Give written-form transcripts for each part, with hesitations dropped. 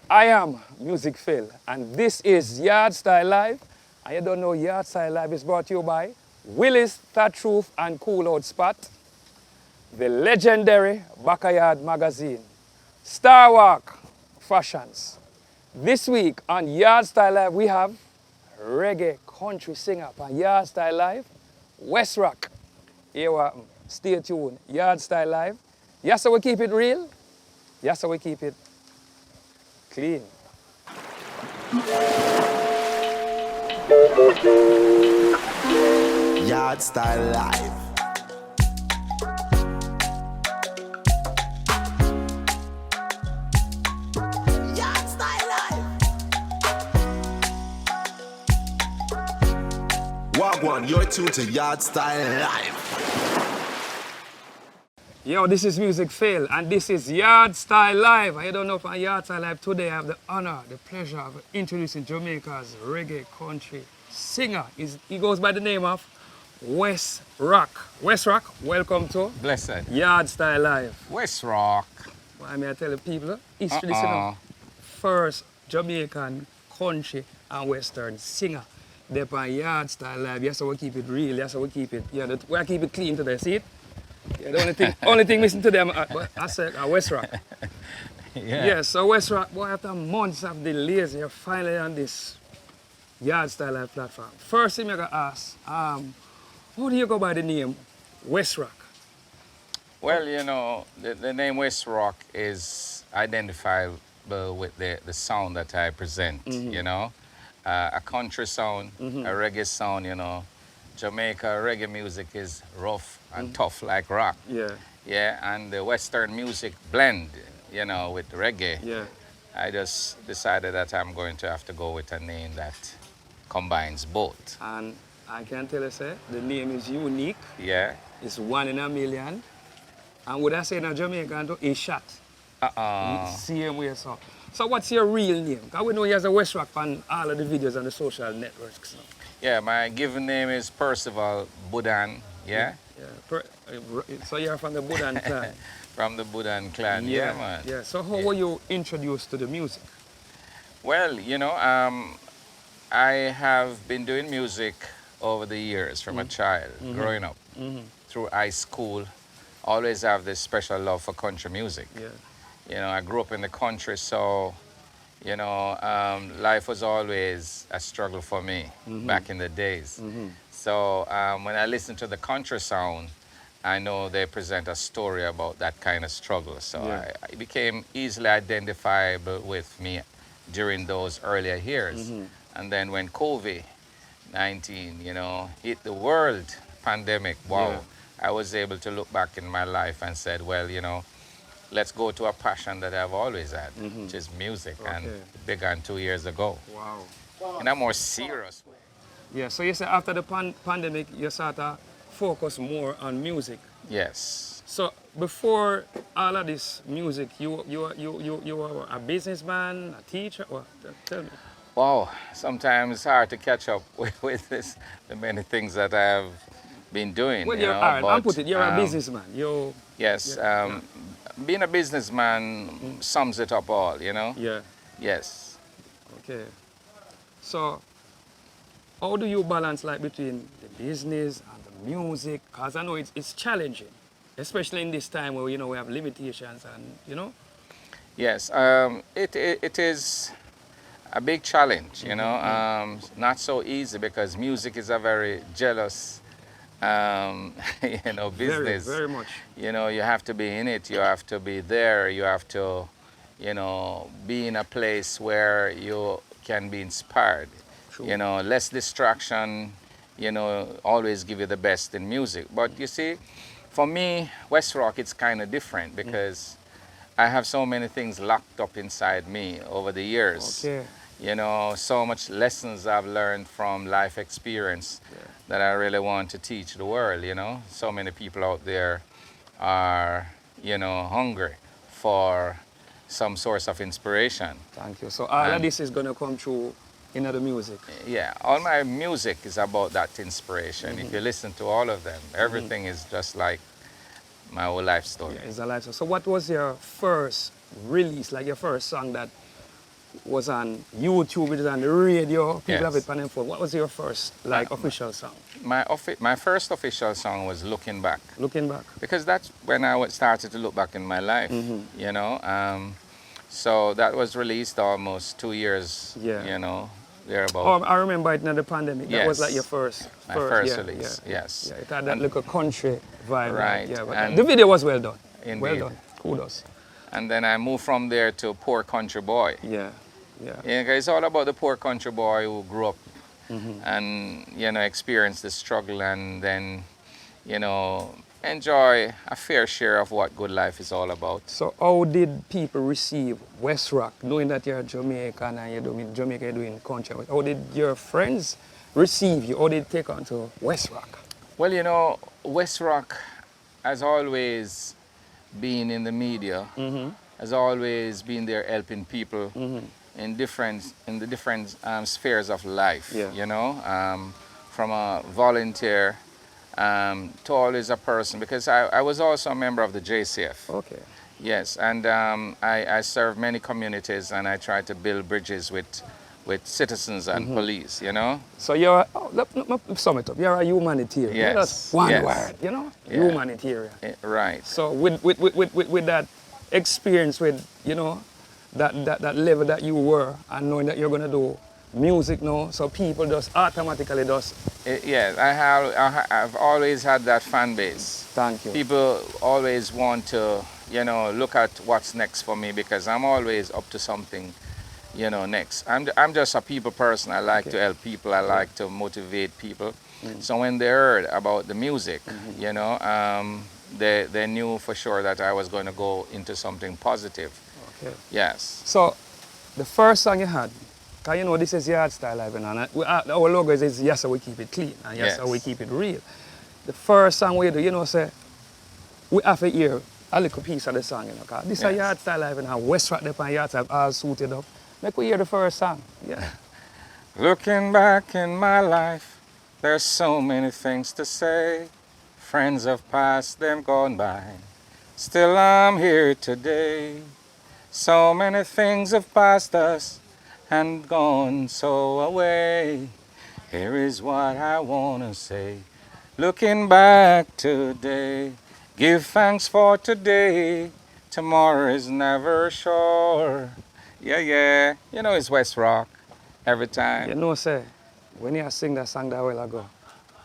I am Music Phil, and this is Yardstyle Live. And you don't know Yardstyle Live is brought to you by Willis, Thatch Roof and Cool Out Spot, the legendary Backyard Magazine, Star Walk Fashions. This week on Yardstyle Live, we have reggae country singer on Yardstyle Live, Wesrok. Here we are. Stay tuned. Yardstyle Live. Yes, so we keep it real. Yes, so we keep it clean. Yardstyle Live. Yardstyle Live. Wagwan, you're tuned to Yardstyle Live. Yo, this is Music Phil, and this is Yardstyle Live. I don't know if on Yardstyle Live today I have the honor, the pleasure of introducing Jamaica's reggae country singer. He goes by the name of Wesrok. Wesrok, welcome to Blessed. Yardstyle Live. Wesrok. Why may I tell the people? History, first Jamaican country and western singer. They're on Yardstyle Live. Yes, so we keep it real. Yes, so we keep it. Yeah, we keep it clean today. See it? Yeah, the only thing missing to them, I said, Wesrok. Yeah, so Wesrok, boy, after months of delays, you're finally on this Yardstyle Live platform. First thing I got to ask, how do you go by the name Wesrok? Well, you know, the name Wesrok is identifiable with the sound that I present, you know. A country sound, a reggae sound, you know. Jamaica reggae music is rough and tough like rock. Yeah. Yeah, and the Western music blend, you know, with reggae. Yeah. I just decided that I'm going to have to go with a name that combines both. And I can tell you, sir, the name is unique. Yeah. It's 1 in a million. And would I say in Jamaican, it's shot. Same way, so. So what's your real name? Because we know you as a Wesrok on all of the videos on the social networks. So. Yeah, my given name is Percival Budan, yeah? So you're from the Budan clan? From the Budan clan, yeah man. Yeah, so how were you introduced to the music? Well, you know, I have been doing music over the years from a child, growing up, through high school. Always have this special love for country music. Yeah. You know, I grew up in the country, so you know, life was always a struggle for me back in the days. So when I listen to the country sound, I know they present a story about that kind of struggle. So I became easily identifiable with me during those earlier years. And then when COVID-19, you know, hit the world, pandemic, wow, I was able to look back in my life and said, well, you know, let's go to a passion that I've always had, which is music, and began 2 years ago. Wow. In a more serious way. Yeah, so you say after the pandemic, you sort of focus more on music. Yes. So before all of this music, you were a businessman, a teacher? What? Tell me. Wow, sometimes it's hard to catch up with this, the many things that I have been doing. Well, you you're know, all right, but, I'll put it, you're a businessman. Yes, being a businessman sums it up all, you know? Yeah. Yes. Okay. So, how do you balance like between the business and the music? Because I know it's challenging, especially in this time where, you know, we have limitations and, you know? Yes, it is a big challenge, you know? Not so easy because music is a very jealous you know, business. Very much. You know, you have to be in it, you have to be there, you have to, you know, be in a place where you can be inspired. True. You know, less distraction, you know, always give you the best in music. But you see, for me, Wesrok, it's kind of different because I have so many things locked up inside me over the years. Okay. You know, so much lessons I've learned from life experience that I really want to teach the world, you know. So many people out there are, you know, hungry for some source of inspiration. Thank you. So all of this is going to come through in the music? Yeah, all my music is about that inspiration. If you listen to all of them, everything is just like my whole life story. Yeah, it's a life story. So what was your first release, like your first song that was on YouTube, it was on the radio, people have Yes. it on their phone. What was your first, like, official song? My first official song was Looking Back. Looking back. Because that's when I started to look back in my life, you know. So that was released almost 2 years, Yeah. you know, thereabout. Oh, I remember it in the pandemic. That was Yes. like your first. My first yeah, release, yeah. yes. Yeah, it had that little country vibe. Right, Yeah, but and- the video was well done. Indeed. Well done. Kudos. And then I moved from there to Poor Country Boy. Yeah, yeah. Yeah, it's all about the poor country boy who grew up and, you know, experienced the struggle and then, you know, enjoy a fair share of what good life is all about. So how did people receive Wesrok, knowing that you're Jamaican and you're doing Jamaica, you're doing country? How did your friends receive you? How did they take on to Wesrok? Well, you know, Wesrok has always been in the media, has always been there helping people in the different spheres of life. Yeah. You know, from a volunteer to always a person, because I was also a member of the JCF. Okay. Yes, and I serve many communities and I try to build bridges with citizens and police. You know. So you're, let me sum it up, you're a humanitarian. Yes, That's one yes. word, you know? Yeah. Humanitarian. Right. So with that experience, with, you know, that level that you were, and knowing that you're going to do music now, so people just automatically just, Yes, I've always had that fan base. thank you. People always want to, you know, look at what's next for me because I'm always up to something, you know, next. I'm just a people person. I like to help people. I like to motivate people. So when they heard about the music, you know, they knew for sure that I was going to go into something positive. Okay. Yes. So the first song you had, because you know this is Yardstyle Live, and our logo is yes, so we keep it clean, and yes, so Yes. we keep it real. The first song we do, you know, say, we have to hear a little piece of the song, you know, because this is Yes. Yardstyle Live, and Wesrok there and Yardstyle all suited up. Make we hear the first song. Yeah. Looking back in my life, there's so many things to say. Friends have passed, them gone by. Still I'm here today. So many things have passed us and gone so away. Here is what I wanna say. Looking back today, give thanks for today. Tomorrow is never sure. Yeah, yeah. You know it's Wesrok every time. You know, say, when you sing that song that while ago,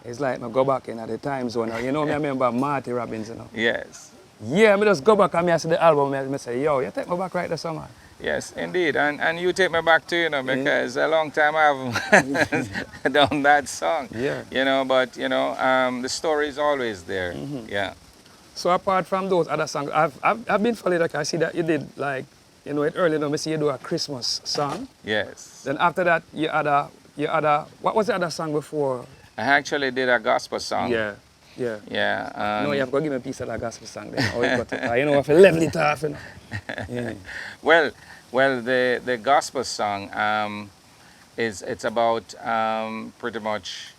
it's like I go back in at the time zone. You know, me I remember Marty Robbins, you know. Yes, Yeah, me just go back and me I see the album, me say, yo, you take me back right there, summer. yes, indeed. And you take me back to, you know, because a long time I haven't done that song. Yeah. You know, but, you know, the story is always there. Yeah. So apart from those other songs, I've been following, like I see that you did, like, you know, it early now, I see you do a Christmas song. Yes. Then after that, you had a, what was the other song before? I actually did a gospel song. Yeah, yeah. Yeah. No, you have to give me a piece of that gospel song then. How you got it? You know, if you level it off, you know. Yeah. Well, the gospel song it's about pretty much.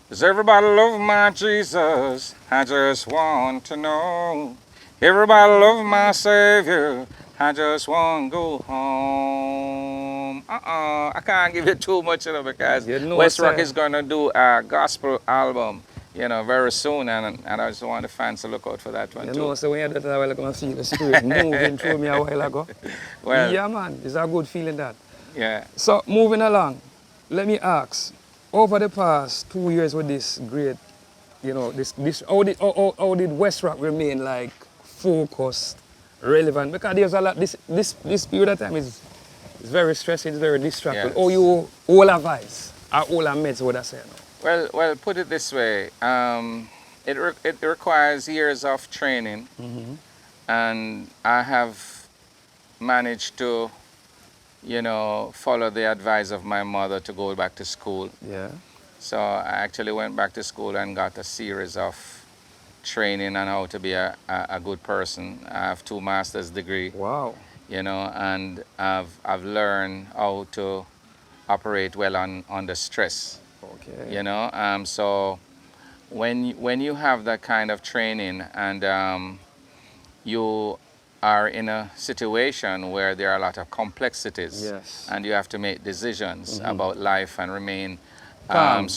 Does everybody love my Jesus? I just want to know. Everybody love my Savior. I just want to go home. I can't give you too much, you know, because You know, Wesrok sir. is going to do a gospel album, you know, very soon, and I just want the fans to look out for that one You too. know, so when you did that a while ago, I feel the spirit moving through me a while ago. Well- yeah, man, it's a good feeling that. Yeah. So moving along, let me ask, over the past 2 years with this great, you know, how did Wesrok remain like focused, relevant? Because there's a lot, this period of time is very stressing, it's very distracting. Yes. Oh, you all advice, or all meds would I say now? Well, put it this way. It requires years of training, and I have managed to, you know, follow the advice of my mother to go back to school. Yeah. So I actually went back to school and got a series of training on how to be a good person. I have 2 master's degree, Wow. you know, and I've learned how to operate well under stress. Okay. You know, so when you have that kind of training and you are in a situation where there are a lot of complexities, Yes. and you have to make decisions about life and remain Calm.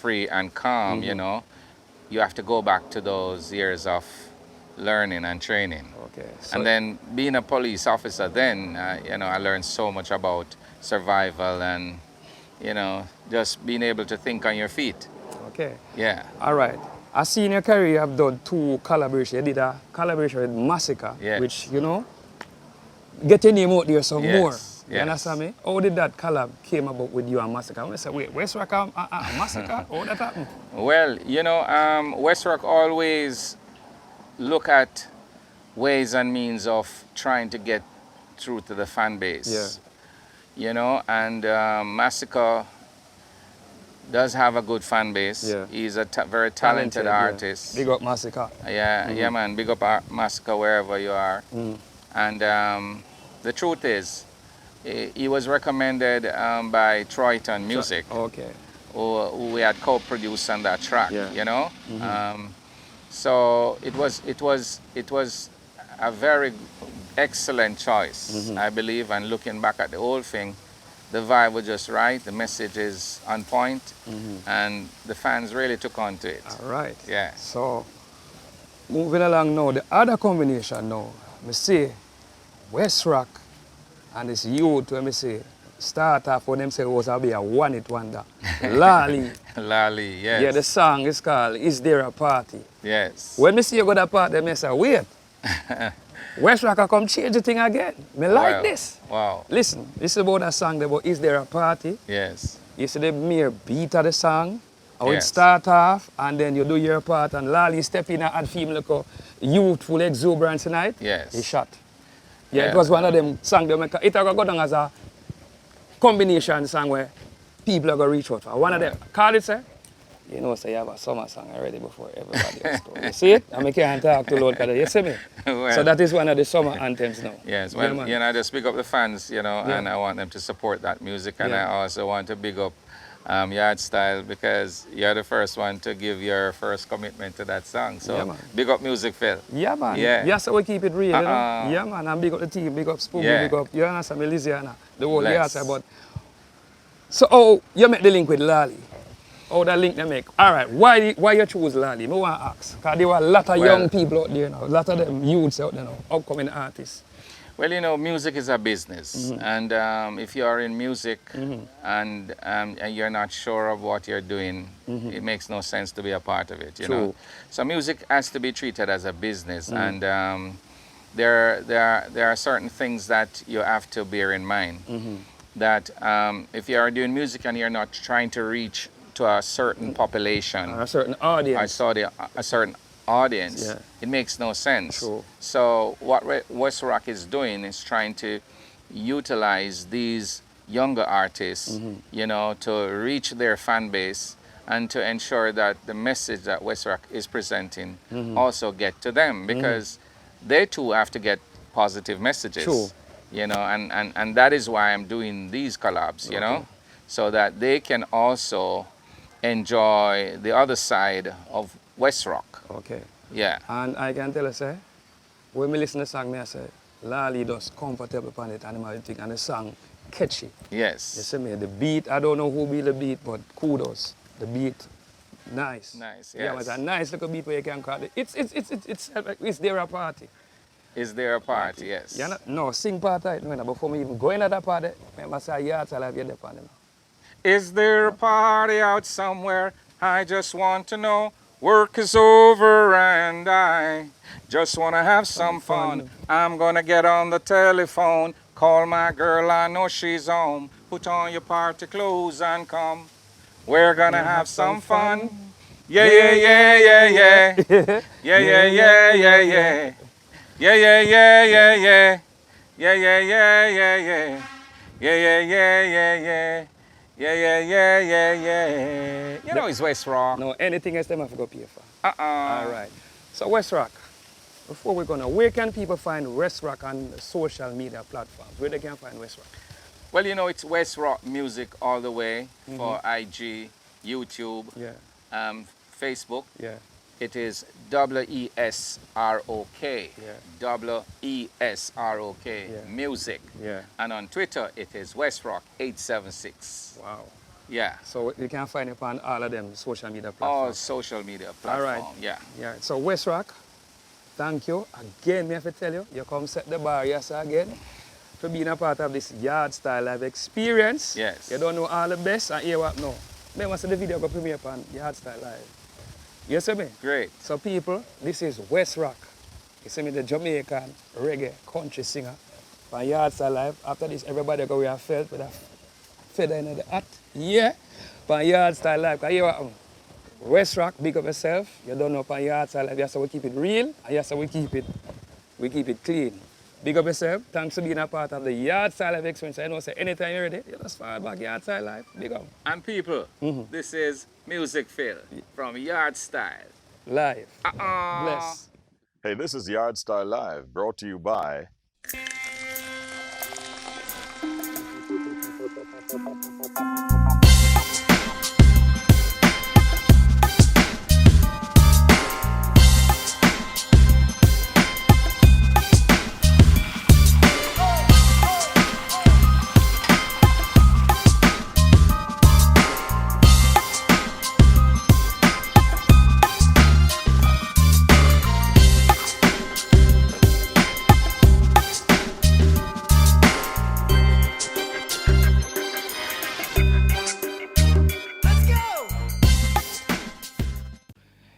free and calm, you know, you have to go back to those years of learning and training. Okay. So And then being a police officer, then you know, I learned so much about survival and, you know, just being able to think on your feet. okay. Yeah. All right. I see in your career you have done 2 collaborations. You did a collaboration with Massacre, Yes. which, you know, get your name out there some Yes, more. You yes. understand me? How did that collab came about with you and Massacre? I say, wait, Wesrok and Massacre? How that happened? Well, you know, Wesrok always look at ways and means of trying to get through to the fan base. You know, and Massacre does have a good fan base. Yeah. He's a very talented yeah. artist. Big up Massacre. Yeah, yeah, man. Big up Massacre wherever you are. And the truth is, he was recommended by Troyton Music, Okay. who we had co-produced on that track. Yeah. You know, so it was a very excellent choice, I believe. And looking back at the whole thing, the vibe was just right. The message is on point, and the fans really took on to it. All right. Yeah. So, moving along now, the other combination now, me see Wesrok and this youth, when me say, start off when them say it was to be a one-hit wonder. Lali. Lali, yes. Yeah, the song is called Is There a Party? Yes. When me see you go to that party, me say, wait. Wesrok come change the thing again. Me like Wow. this. Wow. Listen, this is about a song about Is There a Party? Yes. You see the mere beat of the song, how it Yes. start off, and then you do your part, and Lali step in and add film like a youthful exuberance tonight. Yes. He shot. Yeah, Yeah. it was one of them songs that make it go down as a combination song where people are going to reach out for. One of them, call it, say, you know, say you have a summer song already before everybody else do. You see it? And I can't talk to Lord because you see me? Well, So that is one of the summer anthems now. Yes, Yeah, well, man. you know, I just big up the fans, you know, Yeah. and I want them to support that music. And Yeah. I also want to big up Yardstyle, because you're the first one to give your first commitment to that song. So Yeah, man. big up music, Phil. Yeah, man. Yeah. Yeah, so we keep it real, you know. Uh-uh. Yeah, man. And big up the team, big up Spoon, Yeah. big up, you understand me, Lisiana, the whole Bless. Yardstyle. But so, oh, you make the link with Lali. Oh, that link they make. All right, why you choose Lali? I want to ask. Because there were a lot of Well- young people out there now, a lot of them youths out there now, upcoming artists. Well, you know, music is a business, Mm-hmm. and if you are in music and you're not sure of what you're doing, it makes no sense to be a part of it. You know, True. so music has to be treated as a business, and there are certain things that you have to bear in mind. That if you are doing music and you're not trying to reach to a certain population, A certain audience. a certain audience, Yeah. it makes no sense. True. So what Wesrok is doing is trying to utilize these younger artists, you know, to reach their fan base and to ensure that the message that Wesrok is presenting also get to them, because they too have to get positive messages. True. You know, and that is why I'm doing these collabs, you know, so that they can also enjoy the other side of Wesrok. Okay. Yeah. And I can tell you, say, when me listen to the song, me I say, Lali does comfortable upon it, and the song catchy. You Yes. see me? The beat, I don't know who beat the beat, but kudos. The beat, nice. Nice, Yeah, yes. it's a nice little beat where you can call it. It's there a party. Is there a party? Yes. You know, no, sing part right now. Before me even go into that party, I must say, Yardstyle have you there for them. Is there a party out somewhere? I just want to know. Work is over and I just want to have some fun. I'm going to get on the telephone, call my girl, I know she's home. Put on your party clothes and come. We're going to have some fun. Yeah, yeah, yeah, yeah, yeah. Yeah, yeah, yeah, yeah, yeah. Yeah, yeah, yeah, yeah, yeah. Yeah, yeah, yeah, yeah, yeah. Yeah, yeah, yeah, yeah, yeah. Yeah, yeah, yeah, yeah, yeah. You know it's Wesrok. No, anything else them have to go pay for. Uh-uh. All right. So Wesrok, before we're gonna, where can people find Wesrok on social media platforms? Where they can find Wesrok? Well, you know, it's Wesrok Music all the way for IG, YouTube, Yeah, Facebook. yeah. it is Wesrok. Yeah. Wesrok. Yeah. Music. Yeah. And on Twitter, it is Wesrock876. Wow. Yeah. So you can find it on all of them social media All platforms. social media All platform. right. Yeah. Yeah. So Wesrok, thank you. Again, me have to tell you, you come set the bar, yes, again, for being a part of this Yardstyle live experience. Yes. You don't know all the best, and hear what now. Then once the video go premiere upon Yardstyle live. You see me? Great. So people, this is Wesrok. You see me, the Jamaican reggae country singer. On Yardstyle live. After this, everybody go wear a felt with a feather in the hat. Yeah. On Yardstyle live. Because you hear what? Wesrok, big up yourself. You don't know on Yardstyle live. Yes, we keep it real, and yes, we keep it clean. Big up yourself. Thanks for being a part of the Yardstyle live experience. I know, say anytime you're ready, you just fall back Yardstyle live. Big up. And people, this is Music Phil from Yardstyle. Live. Uh-uh. Bless. Hey, this is Yardstyle Live, brought to you by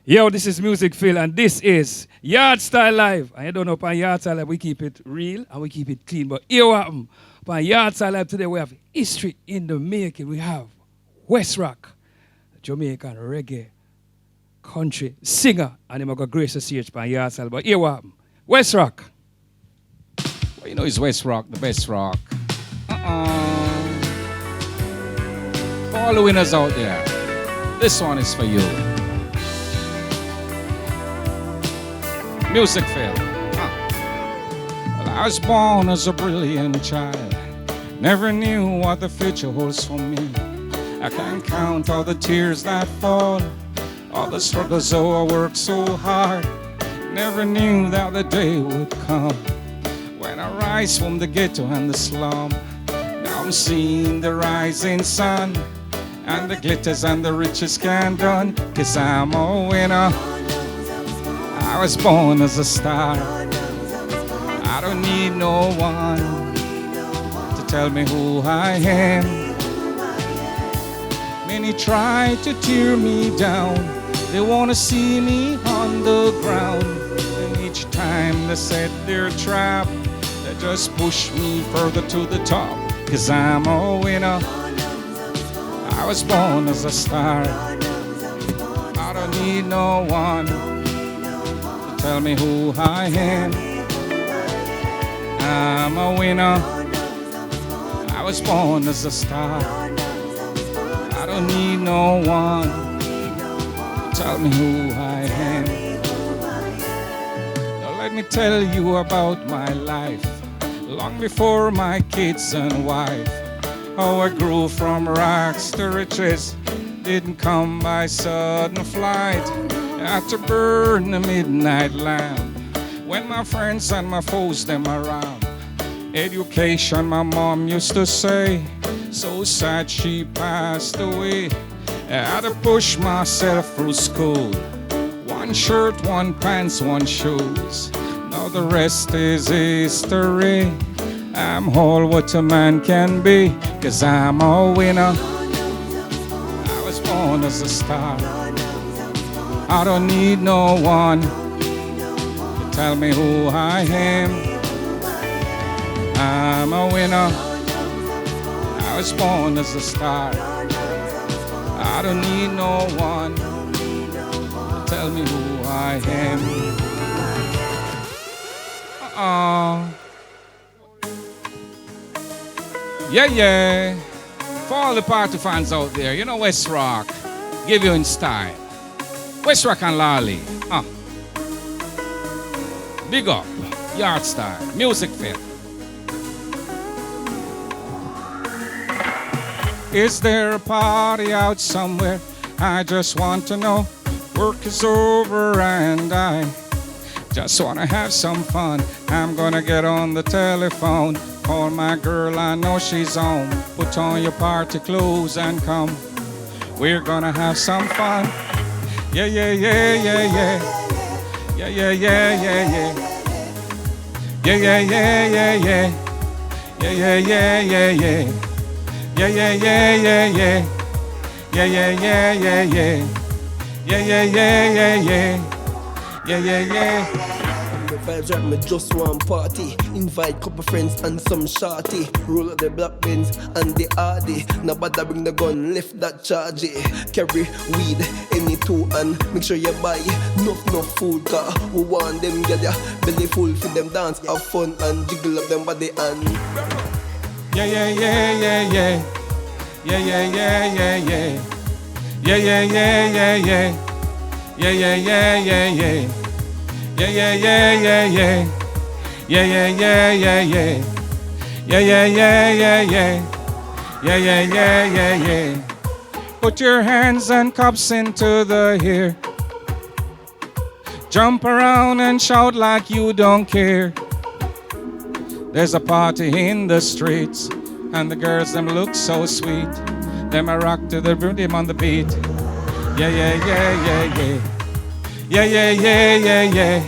Yo, this is Music Phil, and this is Yardstyle Live. And you don't know, upon Yardstyle Live, we keep it real and we keep it clean. But here what happened? Upon Yardstyle Live today, we have history in the making. We have Wesrok, Jamaican reggae country singer, and he's got grace to see it upon Yardstyle. But here what happened? Wesrok. Well, you know it's Wesrok, the best rock. For all the winners out there, this one is for you. Music Phil. Well, I was born as a brilliant child. Never knew what the future holds for me. I can't count all the tears that fall, all the struggles, so I worked so hard. Never knew that the day would come when I rise from the ghetto and the slum. Now I'm seeing the rising sun, and the glitters and the riches can't done, 'cause I'm a winner. I was born as a star. I don't need no one to tell me who I am. Many try to tear me down. They want to see me on the ground. And each time they set their trap, they just push me further to the top. 'Cause I'm a winner. I was born as a star. I don't need no one to tell me who I am. I'm a winner. I was born as a star. I don't need no one to tell me who I am. Now let me tell you about my life, long before my kids and wife. How I grew from rags to riches didn't come by sudden flight. I had to burn the midnight lamp when my friends and my foes them around. Education, my mom used to say, so sad she passed away. I had to push myself through school. One shirt, one pants, one shoes. Now the rest is history. I'm all what a man can be, 'cause I'm a winner. I was born as a star. I don't need no one to tell me who I am. I'm a winner. I was born as a star. I don't need no one to tell me who I am. Yeah. For all the party fans out there, you know Wesrok, give you in style. Wesrok and Lolly. Big up, Yardstyle, Music Phil. Is there a party out somewhere? I just want to know. Work is over and I just wanna have some fun. I'm gonna get on the telephone, call my girl, I know she's home. Put on your party clothes and come. We're gonna have some fun. Yeah, yeah, yeah, yeah, yeah. Yeah, yeah, yeah, yeah, yeah. Yeah, yeah, yeah, yeah, yeah. Yeah, yeah, yeah, yeah, yeah. Yeah, yeah, yeah, yeah, yeah. Yeah, yeah, yeah, yeah, yeah. Yeah, yeah, yeah, yeah, yeah. Yeah, yeah, yeah. The vibes right, me just one party. Invite couple friends and some shorty. Roll up the black Benz and the Audi. Nobody bring the gun, lift that charge it. Carry weed, any two, and make sure you buy enough food. Cause we want them get ya belly full for them dance, have fun and jiggle up them body and Yeah, yeah, yeah, yeah, yeah. Yeah, yeah, yeah, yeah, yeah. Yeah, yeah, yeah, yeah, yeah. Yeah, yeah, yeah, yeah, yeah. Yeah, yeah, yeah, yeah, yeah. Yeah, yeah, yeah, yeah, yeah. Yeah, yeah, yeah, yeah, yeah. Yeah, yeah, yeah, yeah, yeah. Put your hands and cups into the air. Jump around and shout like you don't care. There's a party in the streets, and the girls them look so sweet. Them a rock to the rhythm on the beat. Yeah, yeah, yeah, yeah, yeah. Yeah, yeah, yeah, yeah, yeah.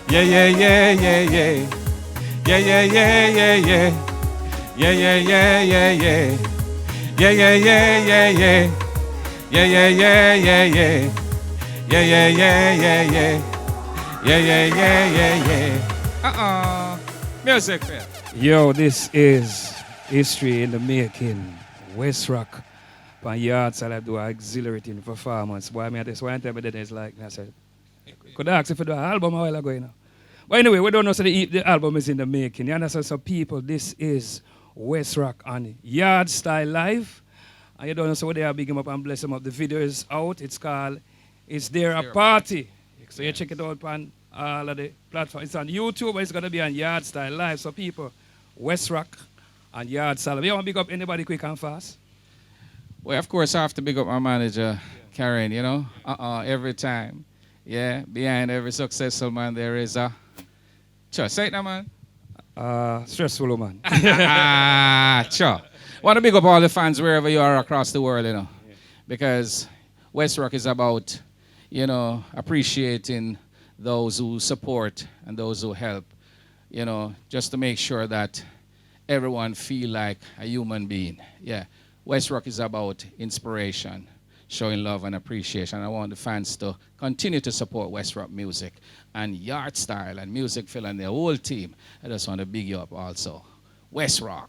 Yeah, yeah, yeah, yeah, yeah. Yeah, yeah, yeah, yeah, yeah. Yeah, yeah, yeah, yeah, yeah. Yeah, yeah, yeah, yeah, yeah. Yeah, yeah, yeah, yeah, yeah. Yeah, yeah, yeah, yeah, yeah. Yeah, yeah, yeah, yeah, yeah. Music fair. Yo, this is history in the making. Wesrok on Yardstyle, I do an exhilarating performance. Boy, I mean, this one time I did it's like, I said, could I ask if I do an album a while ago, you know? But anyway, we don't know, so the album is in the making. You understand? So people, this is Wesrok on Yardstyle Live. And you don't know, so what they are big him up and bless him up. The video is out. It's called It's There a Party. So you check it out on all of the platforms. It's on YouTube, but it's going to be on Yardstyle Live. So people, Wesrok and Yardstyle. You want to big up anybody quick and fast? Well, of course, I have to big up my manager, Karen, you know, every time. Yeah, behind every successful man, there is a... Sure, say it now, man. Stressful, man. Sure. Want to big up all the fans wherever you are across the world, you know, because Wesrok is about, you know, appreciating those who support and those who help, you know, just to make sure that everyone feel like a human being. Yeah. Wesrok is about inspiration, showing love and appreciation. I want the fans to continue to support Wesrok music and Yardstyle and Music Phil and the whole team. I just want to big you up also. Wesrok.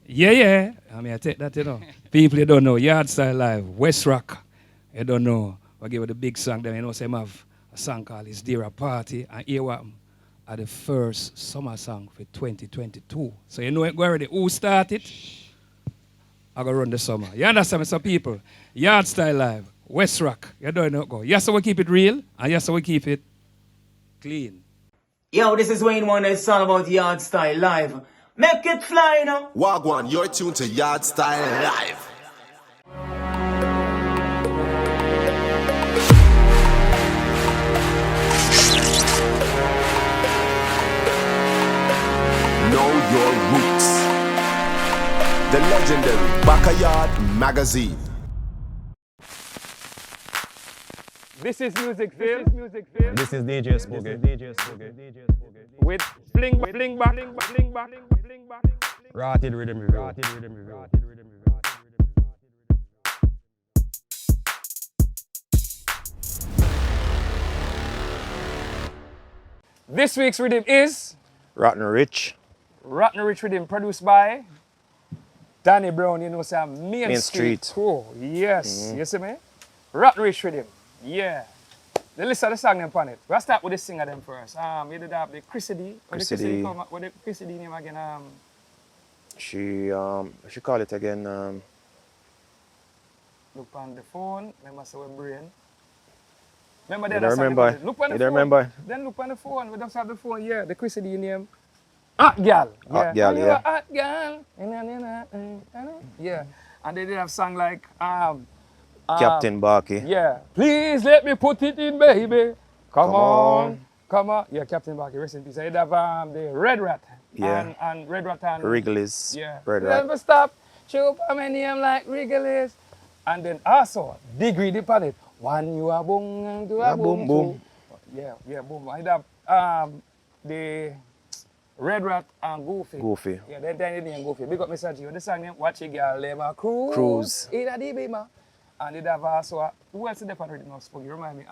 Yeah, yeah. I mean, I take that, you know. People, you don't know, Yardstyle Live, Wesrok, you don't know. I give it a big song, then you know, say, I have a song called It's There a Party, and here what are the first summer song for 2022. So you know it already. Who started? I go run the summer. You understand me, some people? Yardstyle Live, Wesrok, you don't know go. Yes, so we keep it real, and yes, so we keep it clean. Yo, this is Wayne Wonder. It's all about Yardstyle Live. Make it fly now. Wagwan, you're tuned to Yardstyle Live. Know your roots. The legendary Backyard Magazine. This is Music Phil. This is DJ Spooky. With Fling Back, Fling Back, Fling Back, Fling Back, Fling Back. Rotted Rhythm Review. This week's rhythm is Rotten Rich. Rotten Rich Rhythm, produced by Danny Brown, you know, some Main Street crew. Yes, you see me? Rotten Rich Rhythm, yeah. The list of the song them on it. We'll start with the singer them first. We did have the Chrissy D. What the Chrissy D name again? She call it again. Look on the phone. Remember say we brain. Remember You that don't song remember? them? Look on the You phone. don't remember? Then look on the phone. We just have the phone. Yeah, the Chrissy D name. Hot Gal. Hot Gal, yeah. Hot Gal. Yeah. And they did have song like Captain Barky. Yeah. Please let me put it in, baby. Come Come on. on. Come on. Yeah, Captain Barky, rest in peace. I'd have the Red Rat. Yeah. And Red Rat and... Wrigley's. Yeah. Red Rat. Never stop. Show up my name like Wrigley's. And then also, Degree the Palette. One you a boom and two a Yeah, boom. boom, boom. Yeah, boom. I'd have the Red Rat and Goofy. Goofy. Yeah, then the name Goofy. Big up Mr. G. The song name, Watch a Girl, Let Me Cruise. Cruise. In a D-Beamer. And they'd have also, who else did they put rhythm now, Spooky? Remind me.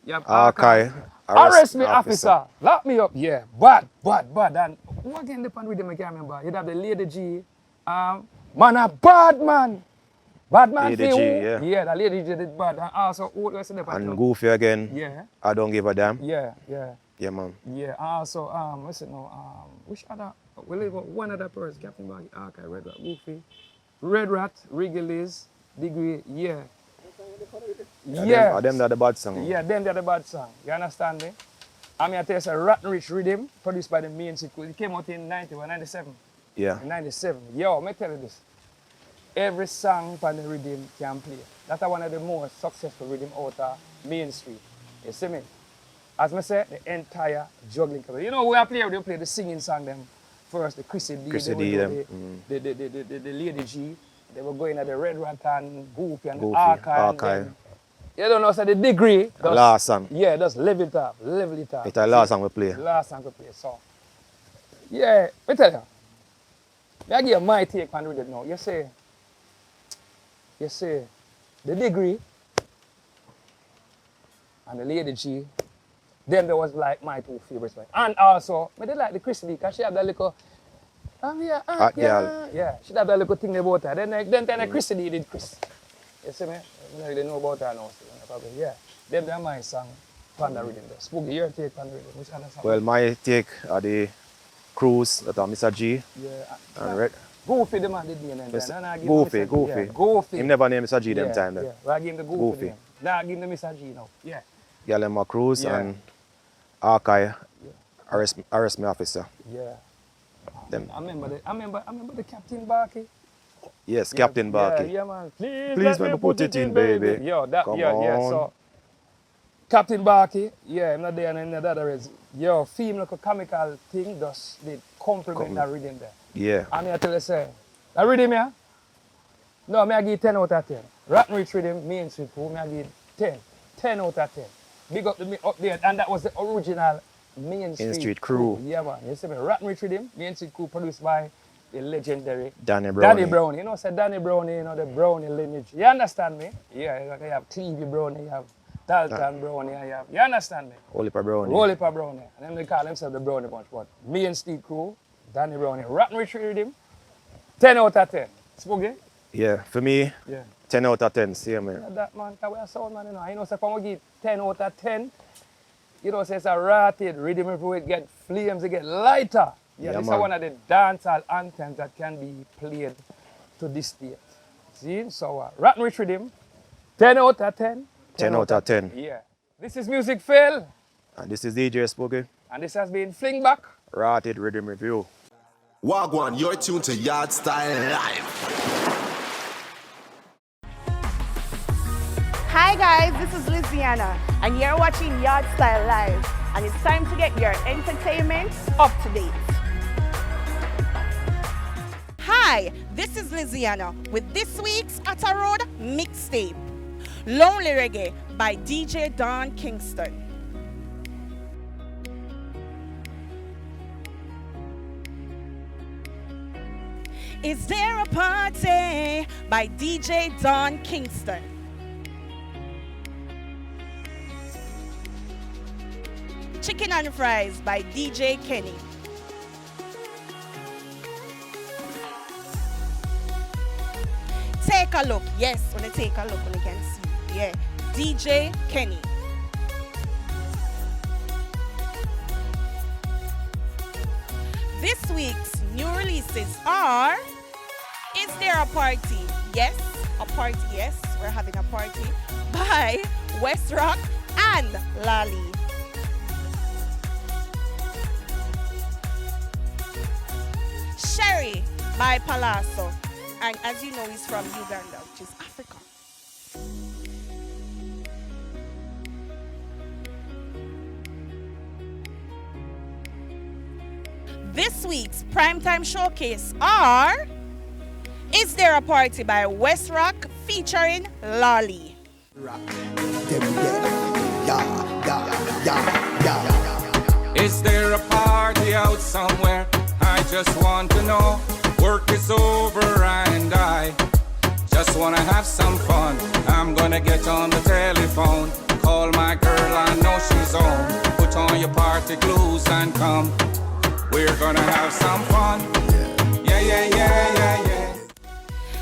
You have Archive. Arrest me, officer. Lock me up. Yeah, bad. And who again the rhythm I can't remember? You'd have the Lady G. Man a bad man. Bad man Lady for G, who? yeah. Yeah, the Lady G did bad. And also, who else did they put And Goofy again. Yeah. I don't give a damn. Yeah. Yeah, man. Yeah, also, what's it now? Which other, one other person, Captain Barky, Archive, Red Rat, Goofy, Red Rat, Wrigley's, Degree, yeah. Yeah. Them that the bad song. Yeah, them they're the bad song. You understand me? I'm here to tell you, it's a Rotten Rich Rhythm, produced by the main sequel. It came out in 90 or 97. Yeah. In 97. Yo, let me tell you this. Every song on the rhythm can play. That's one of the most successful rhythm out of Main Street. You see me? As I said, the entire juggling company. You know, we play the singing song them first, the Chrissy D, the Lady G. They were going at the Red Rat and Goofy and the Archive. You don't know, so the Degree. Last song. Yeah, just level it up. It's the last song we play. Last song we play, so. Yeah, me tell you. I give you my take on it now. You see, the Degree and the Lady G, them there was like my two favorites. And also, I did like the Chrissy D, because she had that little, yeah, she had that little thing about her. Then Chrissy D did Chris. You see me? I don't really know about her now. Probably, yeah. Them they're my song, Panda Rhythm. Spooky, your take on rhythm. Which other song? Well, my take are the Cruise, that are Mr. G. Yeah. And Red. Goofy, the man did name them. Goofy. Yeah, Goofy. Him never named Mr. G them time. Yeah, well, I give him the Goofy. Name. Now I give him the Mr. G now. Yeah. Girl, them a Cruise and Archive. Arrest me, officer. Yeah. Them. I remember the Captain Barky. Yes, Captain Barky. Yeah, man. Please let me put it in, baby. Yo, that, Come yeah. on. So, Captain Barky, yeah, I'm not there and the other is, yo, film like a comical thing, just did compliment that rhythm there. Yeah. And I tell you, say, that rhythm here, no, I give 10 out of 10. Rotten Rich Rhythm, Main Street Crew, I give 10. 10 out of 10. Big up me up there, and that was the original Main Street Crew. Yeah, man. You see me, Rotten Rich Rhythm, Main Street Crew, produced by the legendary Danny Brownie. You know, say Danny Brownie, you know, the Brownie lineage. You understand me? Yeah, you have Clevie Brownie, you have Dalton Brownie, you understand me? Oliver Brownie. Oliver Brownie. And then they call themselves the Brownie Bunch. But Main Street Crew, Danny Brownie, Rotten Rich Rhythm, 10 out of 10. Spooky? Yeah, for me, Yeah. 10 out of 10, same man. That man, because we are sound man, you know. I know, so if I give 10 out of 10, you know, say it's a rated rhythm, it get flames, it get lighter. Yeah, this is one of the dancehall anthems that can be played to this date. See? So, Rotten Rich Rhythm, 10 out of 10. 10 out of 10. Yeah. This is Music Phil. And this is DJ Spooky. And this has been Fling Back. Rated Rhythm Review. Wagwan, you're tuned to Yardstyle Live. Hi guys, this is Liziana, and you're watching Yardstyle Live, and it's time to get your entertainment up to date. Hi, this is Liziana with this week's Atta Road mixtape, Lonely Reggae by DJ Don Kingston. Is There a Party by DJ Don Kingston. Chicken and Fries by DJ Kenny. Take a look. Yes, when you take a look, when you can see. Yeah, DJ Kenny. This week's new releases are Is There a Party? Yes, a party, yes, we're having a party by Wesrok and Lali. Sherry by Palazzo. And as you know, he's from Uganda, which is Africa. this week's primetime showcase are Is There a Party by Wesrok featuring Lolly. Is there a party out somewhere? I just want to know. Work is over and I just want to have some fun. I'm gonna get on the telephone, call my girl, I know she's home. Put on your party clothes and come. We're gonna have some fun. Yeah.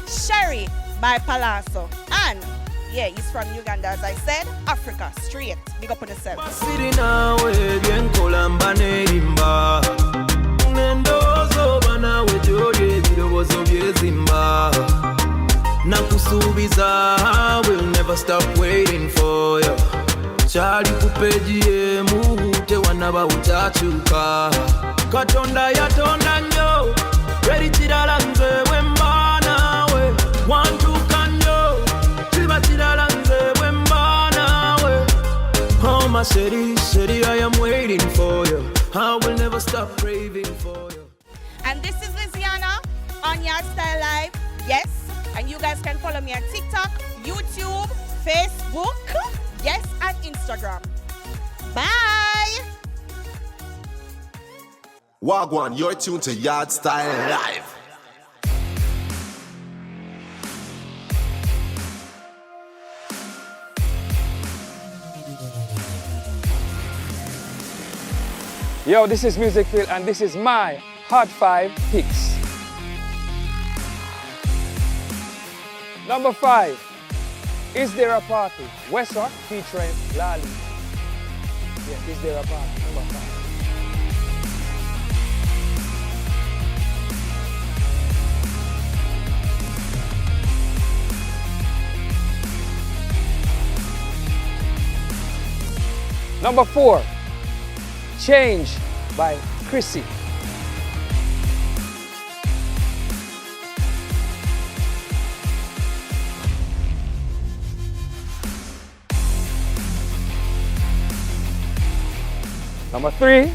Sherry by Palazzo. And yeah, he's from Uganda, as I said. Africa, straight. Big up on yourself. Nakusubiza, we'll never stop waiting for you. Chali kupejie muhute wanaba utachuka. Katonda yatonda nyo, ready chidala nze wembana we. Want to kanyo, chiba chidala nze wembana we. Oh my city, I am waiting for you. I will never stop craving for you. And this is Liziana on Yardstyle Live. Yes. And you guys can follow me on TikTok, YouTube, Facebook, yes, and Instagram. Bye! Wagwan, you're tuned to Yardstyle Live. Yo, this is Music Phil, and this is my Hot 5 picks. Number 5, Is There a Party? Wesrok featuring Lolly. Yeah, Is There a Party? Number 5. Number 4, Change by Chrissy. Number 3,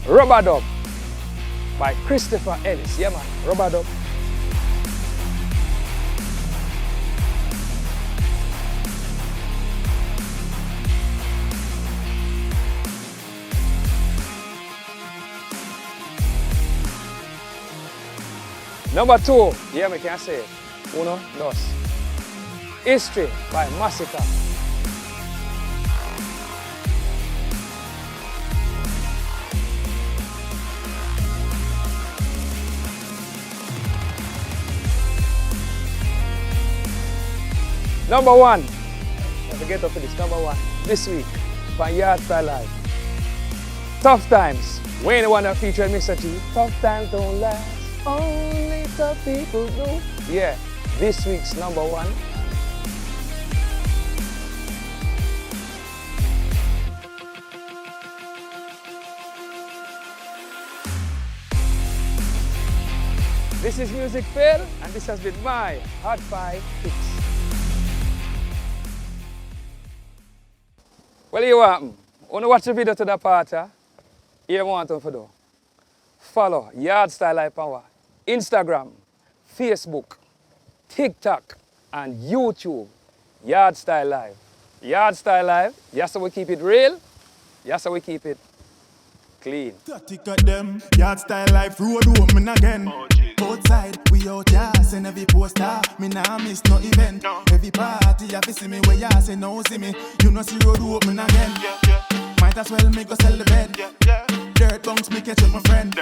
Rubber Dub by Christopher Ellis. Yeah, man, Rubber Dub. Number 2, yeah, me can say it. Uno, dos. History by Massacre. Number 1, don't forget to this, number 1, this week, by Yardstyle Live. Tough Times, Wayne the one that featured Mr. G. Tough times don't last, only tough people do. Yeah, this week's number 1. This is Music Phil, and this has been my Hot 5 picks. Well, you want to watch the video to the part, you want to do. Follow Yardstyle Live Power, Instagram, Facebook, TikTok, and YouTube. Yardstyle Live. Yardstyle Live, yes, so we keep it real, yes, so we keep it clean. Static at them, Yardstyle Life, road woman again. Outside, we out here, send every poster. Me nah miss no event. Every party, you see me where you say no see me. You know see road open again. Might as well make us sell the bed. Dirt bunks me catch up my friend.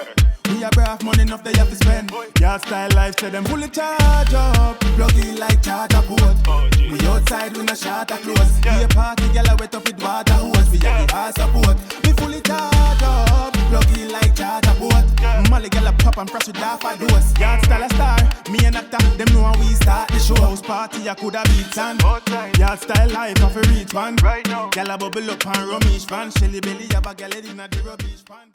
We a braff money enough they have to spend. Yardstyle Life say them fully charge up. Plug in like charter boat. We outside, we no shot a close. We a party, gyal a wet up with water hose. We a the ass support. We fully charge up. Plug in like charter boat. Molly gyal a pop and fresh with half a dose. Yardstyle a star, me and actor. Them know how we start the show. House party I coulda beat and Yardstyle Life off a reach one. Right now, gyal a bubble up and rum each fan. Shelly belly have a gyal in a the rubbish pan.